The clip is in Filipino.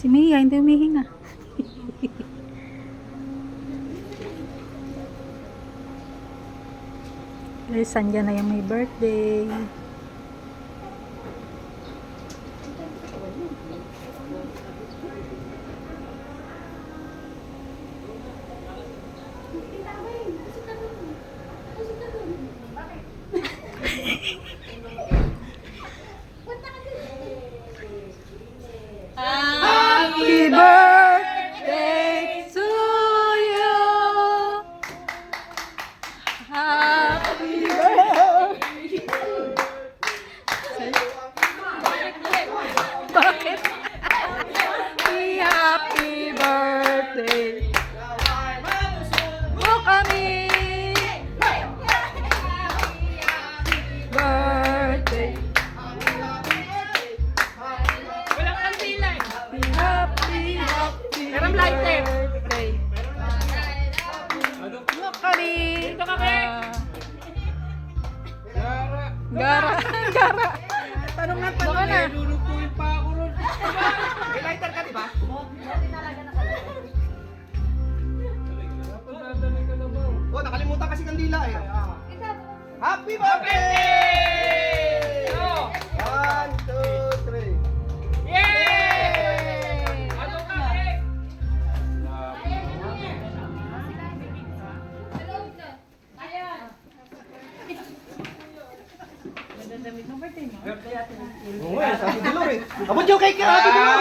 Si Mia, hindi humihinga. Guys, andyan na yung may birthday. Happy birthday to you. Happy birthday. Bakit? Happy birthday. Mo kami. Birthday. Meron lighter. Kali. Ito kami. Gara. Gara. Tanong na tanong na. Lulutuin pa ako ron. May lighter ka, di ba? Oh, nakalimutan kasi kandila eh. Happy birthday! 1, 2, 3. Yay! Ano ka, eh? Oo, sabi Dilor eh. Abot yung cake ka, Ate Dilor.